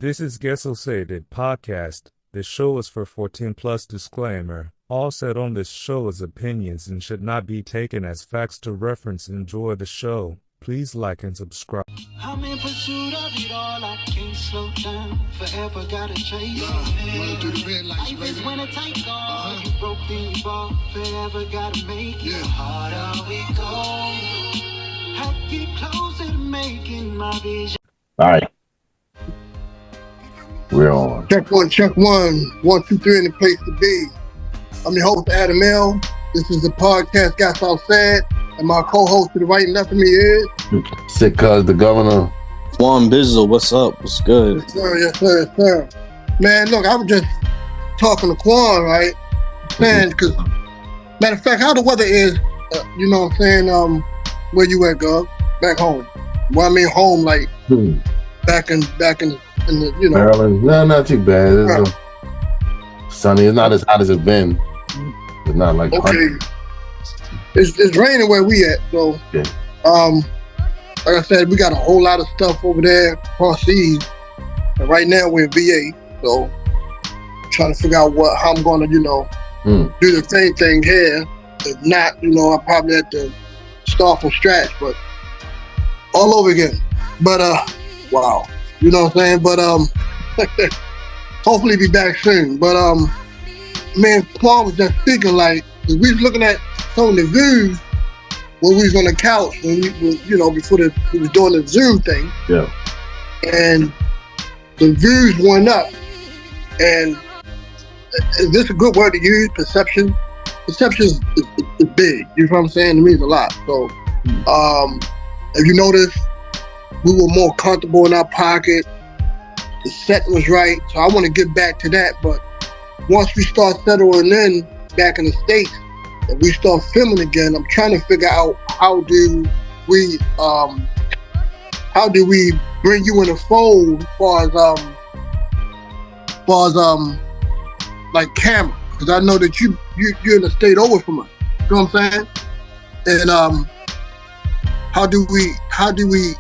This is Gessel Sated Podcast. This show is for 14 plus disclaimer. All said on this show is opinions and should not be taken as facts to reference. Enjoy the show. Please like and subscribe. I'm in pursuit of it all. I can't slow down. Forever gotta chase Running through the red lights, Life is baby. when it take off. You broke, then you fall. Forever gotta make it. Yeah. Harder we go. I get closer to making my vision. All right. We're on. Check one. 1, 2, 3 in the place to be. I'm your host, Adam L. This is the podcast Got So Sad. And my co-host to the right and left of me is... Sick cuz the governor. Juan Bizzle, what's up? What's good? Yes, sir. Man, look, I was just talking to Quan, right? Man, because, matter of fact, how the weather is, you know what I'm saying, where you at, Gov? Back home. Well, I mean home, like, back in the, you know. Maryland. No, not too bad. It's sunny. It's not as hot as it's been. It's not like... Okay. It's raining where we at, so Okay. Like I said, we got a whole lot of stuff over there across seas. And right now we're in VA, so trying to figure out how I'm gonna, do the same thing here. If not, I probably have to start from scratch, but all over again. But wow. You know what I'm saying? But hopefully be back soon. But man, Paul was just speaking like we was looking at some of the views when we was on the couch when before we was doing the Zoom thing. Yeah. And the views went up. And is this a good word to use? Perception? Perception is big. You know what I'm saying? It means a lot. So if you notice, we were more comfortable in our pocket. The setting was right. So I want to get back to that. But once we start settling in back in the States, and we start filming again, I'm trying to figure out how do we bring you in the fold as far as like camera, because I know that you're in the state over from us. You know what I'm saying? And how do we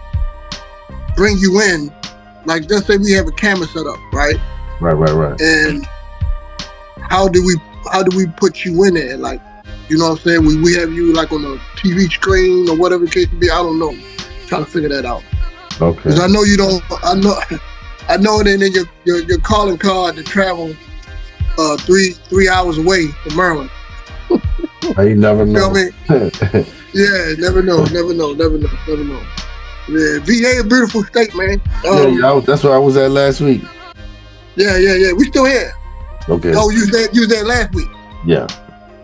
bring you in? Like, let's say we have a camera set up, right? Right. And how do we put you in there? Like, you know what I'm saying? We have you like on a TV screen or whatever the case may be. I don't know. Trying to figure that out. Okay. Because I know you don't. I know that in your calling card to travel 3 hours away from Maryland. You never know. You know what I mean? Yeah, never know. Yeah, VA a beautiful state, man. That's where I was at last week. Yeah. We still here. Okay. Oh, you was there last week. Yeah.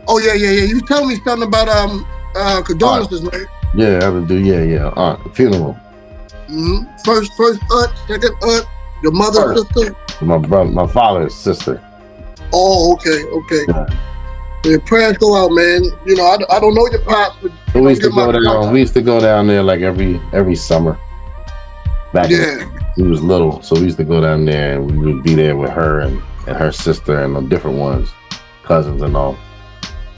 Oh yeah. You was telling me something about condolences, man. Yeah, I would do. Yeah. Funeral. Mm-hmm. First aunt, second aunt, your mother's sister. My father's sister. Oh, okay. Yeah, prayers go out, man. I don't know your pops, but We used to go down there like every summer. Back when we was little, so we used to go down there and we would be there with her and her sister and the different ones, cousins and all.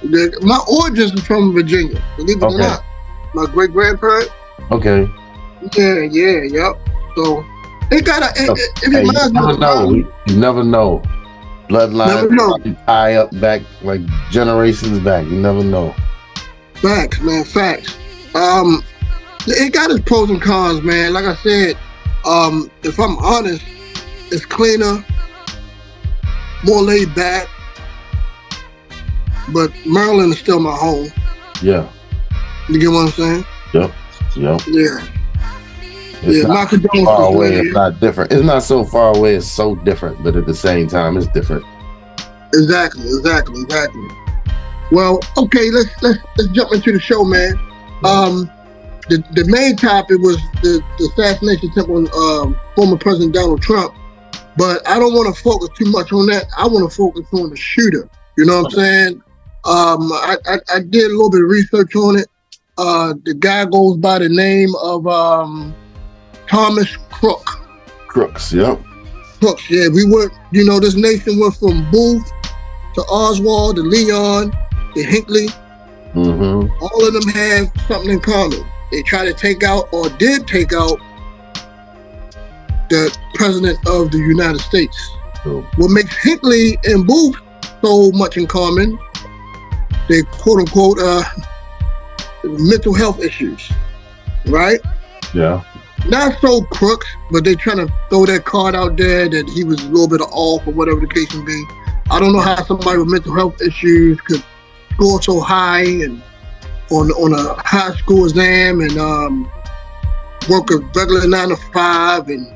Yeah, my origins are from Virginia, believe it or not. My great grandparent. Okay. Yeah. So it gotta. It reminds me. You never know. Bloodline tie up back like generations back. You never know. Facts, man. Facts. It got its pros and cons, man. Like I said, if I'm honest, it's cleaner, more laid back. But Maryland is still my home. Yeah. You get what I'm saying? Yep. Yeah. It's my condolences. Far away, it's not different. It's not so far away. It's so different, but at the same time, it's different. Exactly. Well, okay, let's jump into the show, man. The main topic was the assassination attempt on former President Donald Trump, but I don't want to focus too much on that. I want to focus on the shooter. You know what I'm saying? I did a little bit of research on it. The guy goes by the name of Thomas Crooks, yep. Crooks, yeah. We went, this nation went from Booth to Oswald to Leon to Hinckley. Mm-hmm. All of them have something in common. They tried to take out or did take out the president of the United States. True. What makes Hinckley and Booth so much in common, they quote unquote mental health issues, right? Yeah. Not so crooks, but they trying to throw that card out there that he was a little bit off or whatever the case may be. I don't know how somebody with mental health issues could score so high and on a high school exam and work a regular 9 to 5 and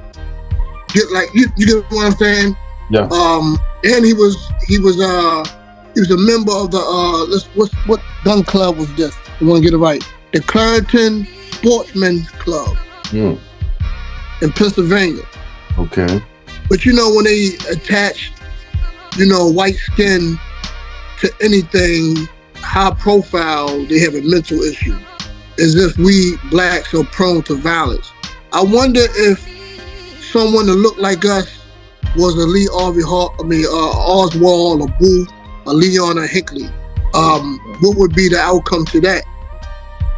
get like you get what I'm saying? Yeah. And he was a member of the what gun club was this? I want to get it right. The Clarendon Sportsman's Club in Pennsylvania. Okay. But when they attach, white skin to anything high profile, they have a mental issue. As if we blacks are prone to violence. I wonder if someone that looked like us was a Lee Harvey Oswald or Booth, or Leon or Hinckley. What would be the outcome to that?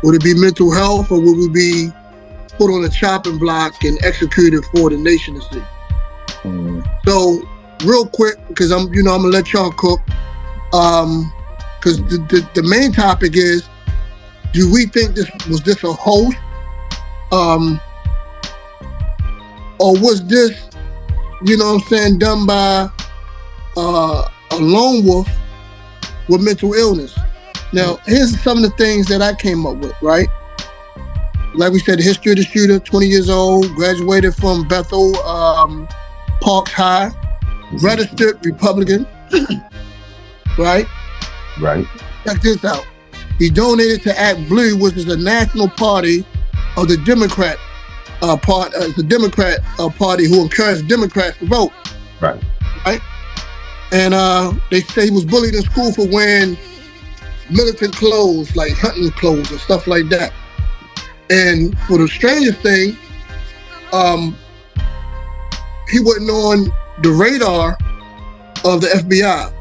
Would it be mental health, or would we be put on a chopping block and executed for the nation to see? So, real quick, because I'm gonna let y'all cook. Because the main topic is, do we think this was a hoax, or was this, done by a lone wolf with mental illness? Now, here's some of the things that I came up with, right? Like we said, the history of the shooter, 20 years old, graduated from Bethel Parks High, registered Republican, right? Right. Check this out. He donated to Act Blue, which is a national party of the Democrat party who encouraged Democrats to vote. Right. Right. And they say he was bullied in school for wearing militant clothes, like hunting clothes and stuff like that. And for the strangest thing, he wasn't on the radar of the FBI.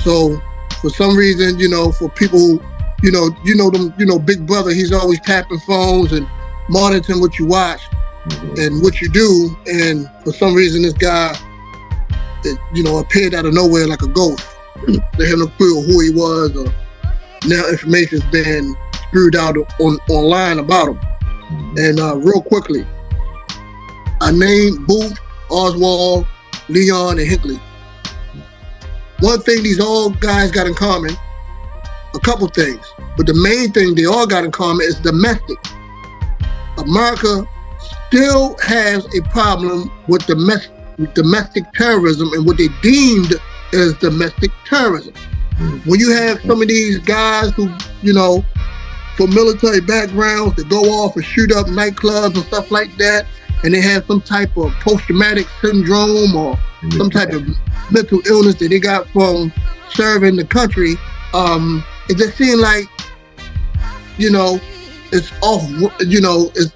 So for some reason, for people who, Big Brother, he's always tapping phones and monitoring what you watch and what you do. And for some reason, this guy, appeared out of nowhere like a ghost. They had no clue who he was, or now information's been spewed out online about him. And real quickly, I named Booth, Oswald, Leon, and Hinckley. One thing these all guys got in common, a couple things, but the main thing they all got in common is domestic. America still has a problem with domestic terrorism and what they deemed as domestic terrorism. When you have some of these guys who, for military backgrounds that go off and shoot up nightclubs and stuff like that, and they have some type of post-traumatic syndrome or some type of mental illness that they got from serving the country, it just seems like, it's off,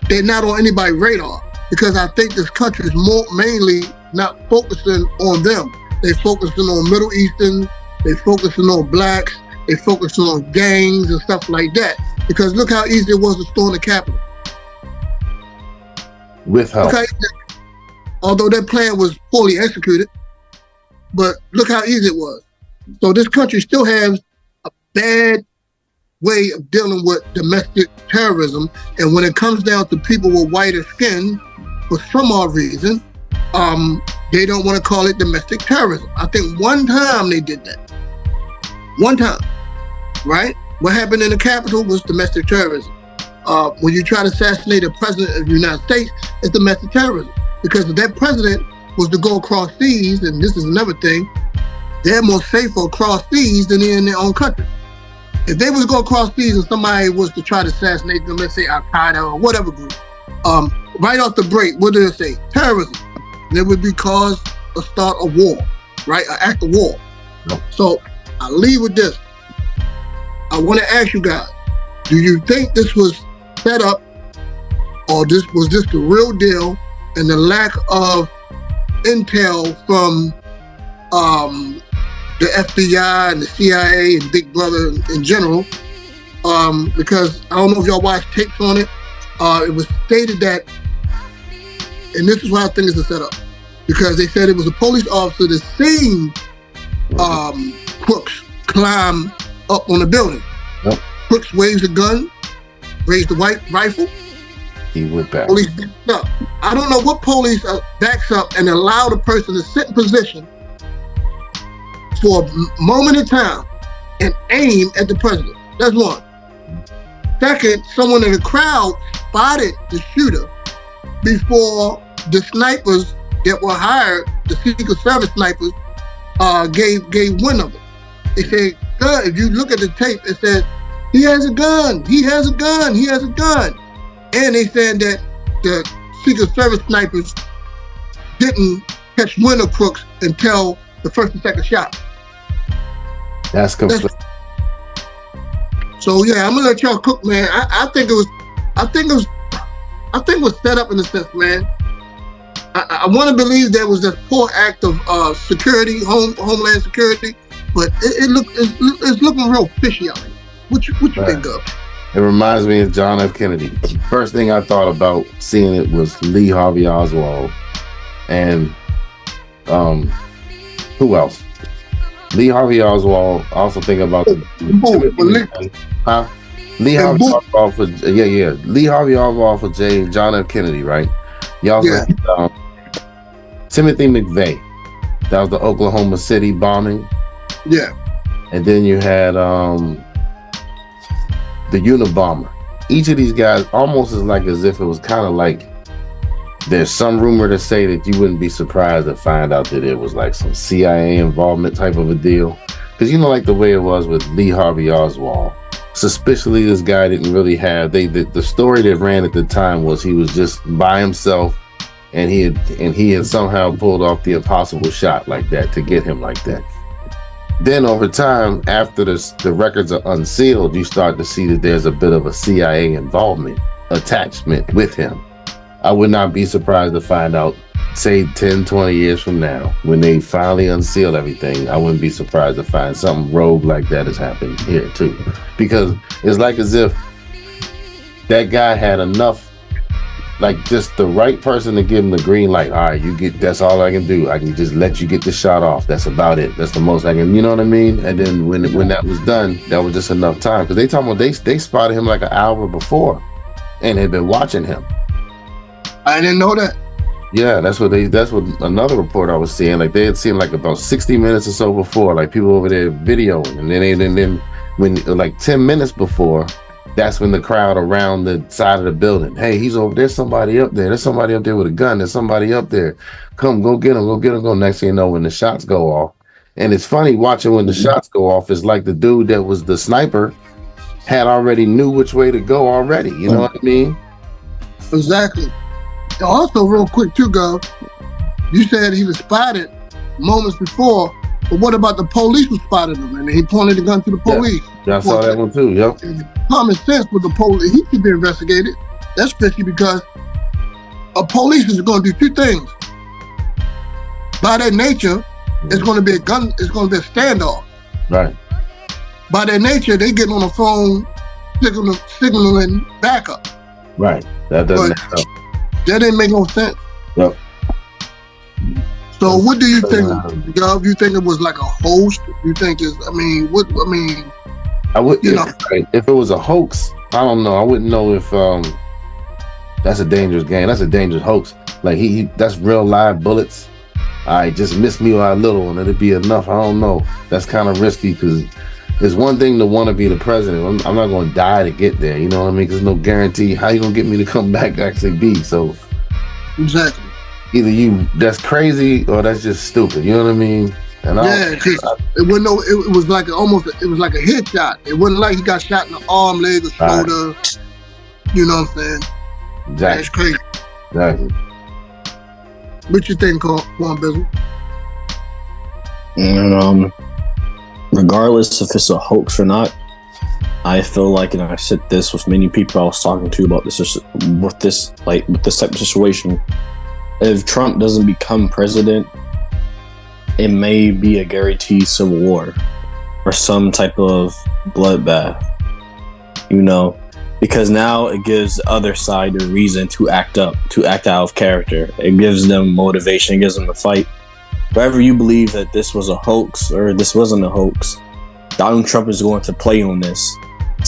they're not on anybody's radar, because I think this country is mainly not focusing on them. They're focusing on Middle Eastern, they're focusing on blacks, they're focusing on gangs and stuff like that. Because look how easy it was to storm the Capitol. With help. Although that plan was poorly executed, but look how easy it was. So this country still has a bad way of dealing with domestic terrorism. And when it comes down to people with whiter skin, for some odd reason, they don't want to call it domestic terrorism. I think one time they did that. One time, right? What happened in the Capitol was domestic terrorism. When you try to assassinate a president of the United States, it's domestic terrorism. Because if that president was to go across seas, and this is another thing, they're more safer across seas than in their own country. If they was to go across seas and somebody was to try to assassinate them, let's say Al-Qaeda or whatever group, right off the break, what did it say? Terrorism. And it would be cause a start of war, right? An act of war. Yep. So I'll leave with this. I want to ask you guys, do you think this was set up, or was this the real deal, and the lack of intel from the FBI and the CIA and Big Brother in general? Because I don't know if y'all watched tapes on it. It was stated that and this is why I think it's a setup, because they said it was a police officer that seen Crooks climb up on the building. Yep. Crooks waves a gun, raised the white rifle. He went back. Police backed up. I don't know what police backs up and allow the person to sit in position for a moment of time and aim at the president. That's one. Second, someone in the crowd spotted the shooter before the snipers that were hired, the Secret Service snipers, gave wind of it. They said, "Good." If you look at the tape, it says, "He has a gun. He has a gun. He has a gun." And they said that the Secret Service snipers didn't catch wind of Crooks until the first and second shot. That's conflicting. So yeah, I'm gonna let y'all cook, man. I think it was set up in a sense, man. I want to believe there was this poor act of security, homeland security, but it's looking real fishy out here. What you think of? It reminds me of John F. Kennedy. First thing I thought about seeing it was Lee Harvey Oswald, and who else? Lee Harvey Oswald. I also think about Lee Harvey Oswald for Lee Harvey Oswald for John F. Kennedy, right? You also had, Timothy McVeigh. That was the Oklahoma City bombing. Yeah. And then you had the Unabomber. Each of these guys almost is like as if it was kind of like there's some rumor to say that you wouldn't be surprised to find out that it was like some CIA involvement type of a deal. Because you know, like the way it was with Lee Harvey Oswald. Suspiciously, this guy didn't really have the story that ran at the time was he was just by himself, and he had somehow pulled off the impossible shot like that to get him like that. Then over time, after the records are unsealed, you start to see that there's a bit of a CIA involvement, attachment with him. I would not be surprised to find out, say 10, 20 years from now, when they finally unseal everything, I wouldn't be surprised to find something rogue like that has happened here too. Because it's like as if that guy had enough, like just the right person to give him the green light. All right, that's all I can do. I can just let you get the shot off. That's about it. That's the most I can, you know what I mean? And then when that was done, that was just enough time. Because they talking about they spotted him like an hour before and had been watching him. I didn't know that. Yeah, that's what another report I was seeing. Like they had seen like about 60 minutes or so before, like people over there videoing, and then when like 10 minutes before, that's when the crowd around the side of the building, hey, he's over there's somebody up there. There's somebody up there with a gun. There's somebody up there. Come, go get him. Go get him. Go. Next thing you know, when the shots go off, and it's funny watching when the shots go off. It's like the dude that was the sniper had already knew which way to go already. You know what I mean? Exactly. Also, real quick too, Gov, you said he was spotted moments before, but what about the police who spotted him and he pointed the gun to the police? Yeah, I saw that one too, yep. Common sense with the police, he should be investigated. That's especially because a police is going to do two things. By their nature, it's going to be a gun, it's going to be a standoff. Right. By their nature, they get on the phone signaling backup. Right, that doesn't help. That didn't make no sense. Yep. So what do you think, Gov? You think it was like a host? You think I would, if it was a hoax, I don't know. I wouldn't know if that's a dangerous game. That's a dangerous hoax. Like that's real live bullets. I just missed me by a little and it'd be enough. I don't know. That's kind of risky because it's one thing to want to be the president. I'm not going to die to get there. You know what I mean? There's no guarantee how you going to get me to come back to actually be. So exactly. Either that's crazy or that's just stupid. You know what I mean? And because it was like a headshot. It wasn't like he got shot in the arm, leg, or shoulder. Right. You know what I'm saying? Exactly. That's crazy. Exactly. What you think, Juan Bizzle? And regardless if it's a hoax or not, I feel like, and I said this with many people I was talking to about this with this type of situation. If Trump doesn't become president, it may be a guaranteed civil war or some type of bloodbath. You know, because now it gives the other side a reason to act out of character. It gives them motivation. It gives them a fight. Whether you believe that this was a hoax or this wasn't a hoax, Donald Trump is going to play on this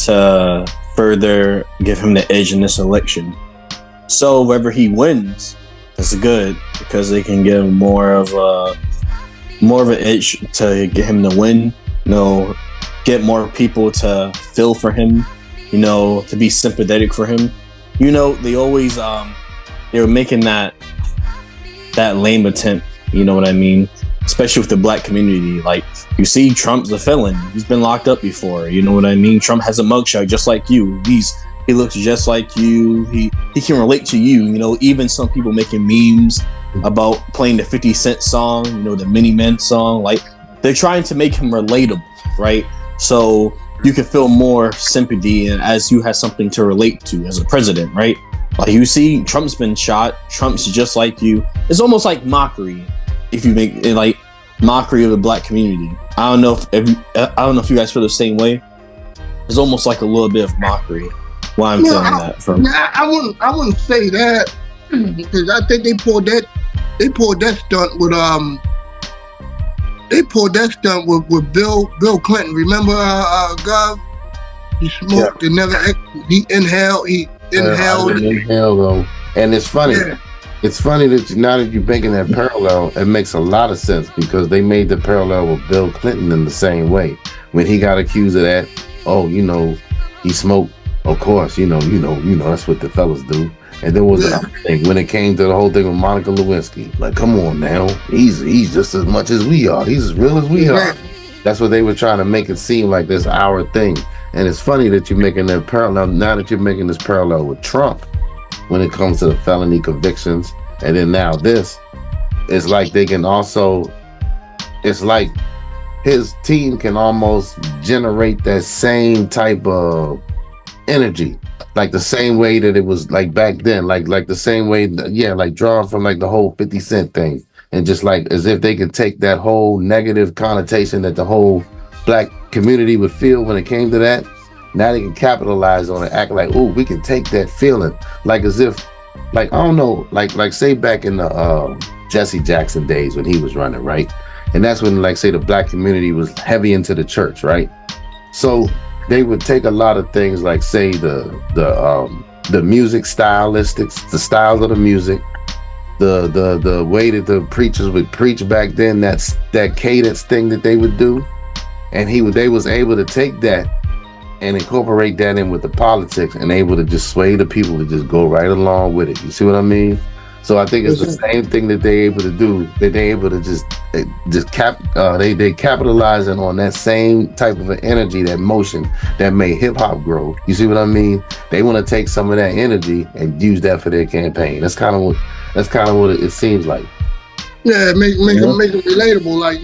to further give him the edge in this election. So whether he wins, that's good, because they can give more of an edge to get him to win. Get more people to feel for him. To be sympathetic for him. They always they were making that lame attempt. You know what I mean? Especially with the black community. Like, you see, Trump's a felon. He's been locked up before. You know what I mean? Trump has a mugshot just like you. He looks just like you. He can relate to you. Even some people making memes about playing the 50 Cent song, the Mini Men song. Like, they're trying to make him relatable, right? So you can feel more sympathy, and as you have something to relate to as a president, right? Like, you see, Trump's been shot. Trump's just like you. It's almost like mockery, if you make it like mockery of the black community. I don't know if you guys feel the same way. It's almost like a little bit of mockery. Why I'm feeling that from? I wouldn't say that, because I think they pulled that stunt with with Bill Clinton. Remember, Gov? He smoked and never. He inhaled. Inhale though, and it's funny. Yeah. It's funny that now that you're making that parallel, it makes a lot of sense, because they made the parallel with Bill Clinton in the same way when he got accused of that. Oh, he smoked. Of course, that's what the fellas do. And there was the other thing when it came to the whole thing with Monica Lewinsky. Like, come on now, he's just as much as we are. He's as real as we are. That's what they were trying to make it seem like this our thing. And it's funny that you're making that parallel now that you're making this parallel with Trump when it comes to the felony convictions, and then now this. It's like they can also. It's like his team can almost generate that same type of energy, like the same way that it was like back then, like the same way, like drawn from like the whole 50 Cent thing, and just like as if they could take that whole negative connotation that the whole black community would feel when it came to that. Now they can capitalize on it, act like, oh, we can take that feeling, like as if, like, I don't know, like say back in the Jesse Jackson days when he was running, right? And that's when, like, say the black community was heavy into the church, right? So they would take a lot of things, like say the music stylistics, the styles of the music, the way that the preachers would preach back then, that cadence thing that they would do, and they was able to take that and incorporate that in with the politics, and able to just sway the people to just go right along with it. You see what I mean? So I think it's the same thing that they're able to do. That they're able to they capitalizing on that same type of an energy, that motion that made hip hop grow. You see what I mean? They want to take some of that energy and use that for their campaign. That's kind of what it seems like. Yeah, make it relatable. Like,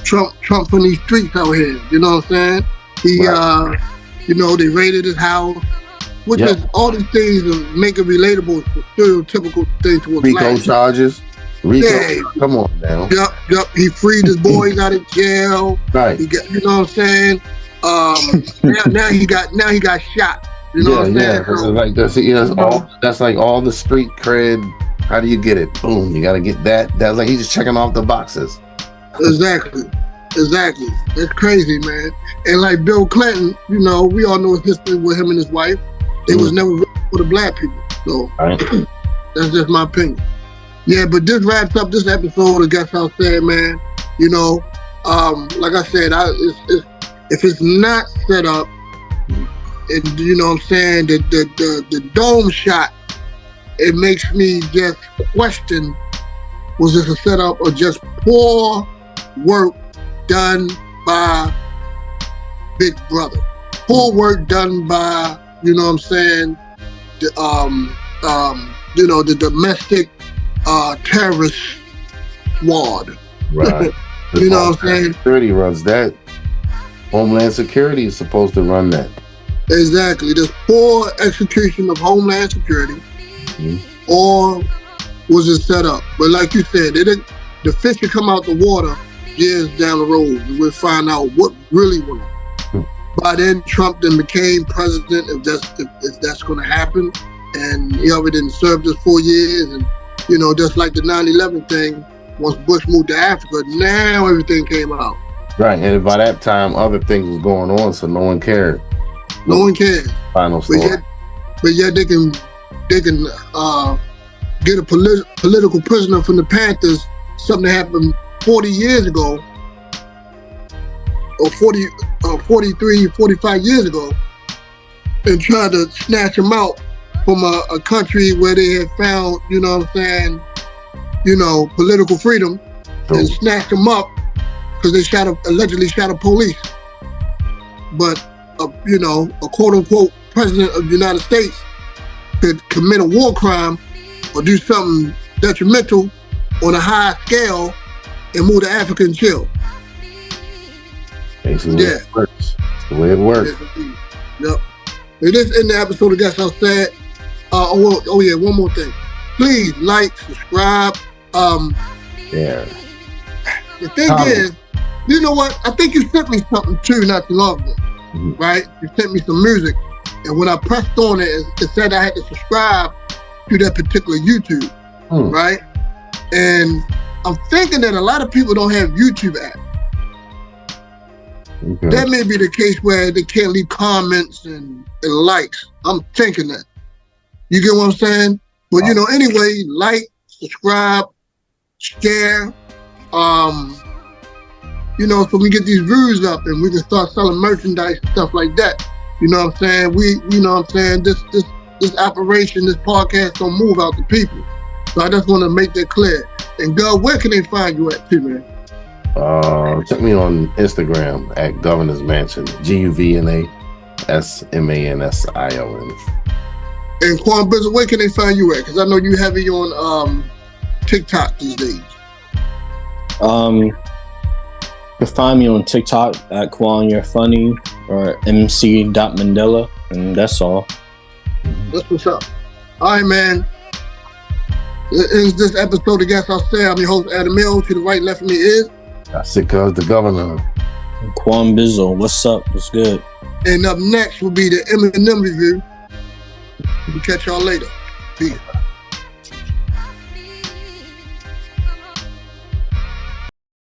Trump from these streets out here. You know what I'm saying? He they raided his house. Which is all these things to make it relatable, stereotypical things to a Rico black charges. Come on now. Yep. He freed his boys out of jail. Right. He got, you know what I'm saying? Now he got shot. You know what I'm saying? So, like that's like all the street cred. How do you get it? Boom. You got to get that. That's like he's just checking off the boxes. Exactly. That's crazy, man. And like Bill Clinton, we all know his history with him and his wife. They was never for the black people. So that's just my opinion. Yeah, but this wraps up this episode of Guess How Sad, man. Like I said, if it's not set up, and you know what I'm saying, the dome shot, it makes me just question, was this a setup or just poor work done by Big Brother? Poor work done by, you know what I'm saying, the domestic terrorist squad. Right. You know what I'm saying? Security runs that. Homeland Security is supposed to run that. Exactly. There's poor execution of Homeland Security, or was it set up? But like you said, the fish could come out the water years down the road, and we'll find out what really went on. by then Trump then became president, if that's going to happen. And he already didn't serve just 4 years. And, you know, just like the 9/11 thing, once Bush moved to Africa, now everything came out. Right, and by that time, other things was going on, so no one cared. No one cared. Final story. But yet they can get a political prisoner from the Panthers, something that happened 40 years ago, or 43, 45 years ago, and try to snatch him out from a country where they had found, you know what I'm saying, you know, political freedom, and snatch him up because they allegedly shot a police. But, you know, a quote-unquote president of the United States could commit a war crime or do something detrimental on a high scale and move to Africa and chill. Basically, yeah. It works. It's the way it works. Yep. And this in the episode of Guess How Sad. Oh yeah, one more thing. Please like, subscribe. Yeah. The thing is, you know what? I think you sent me something too not too long ago, right? You sent me some music, and when I pressed on it, it said I had to subscribe to that particular YouTube, right? And I'm thinking that a lot of people don't have YouTube app. Okay. That may be the case where they can't leave comments and likes. I'm thinking that. You get what I'm saying? But you know, anyway, like, subscribe, share, you know, so we get these views up and we can start selling merchandise and stuff like that. You know what I'm saying? You know what I'm saying? This operation, this podcast don't move out to people. So I just want to make that clear. And God, where can they find you at too, man? Check me on Instagram at Governor's Mansion, GUVNASMANSION. And Quan Bizzle, where can they find you at? Because I know you heavy on TikTok these days. You can find me on TikTok at Quan You're Funny or MC.Mandela, and that's all. That's what's up. All right, man. This episode of Guess I'll Say. I'm your host, Adam Mills. To the right, left of me is... That's it, cuz the governor. Quan Bizzle, what's up? What's good? And up next will be the Eminem review. We'll catch y'all later. Peace.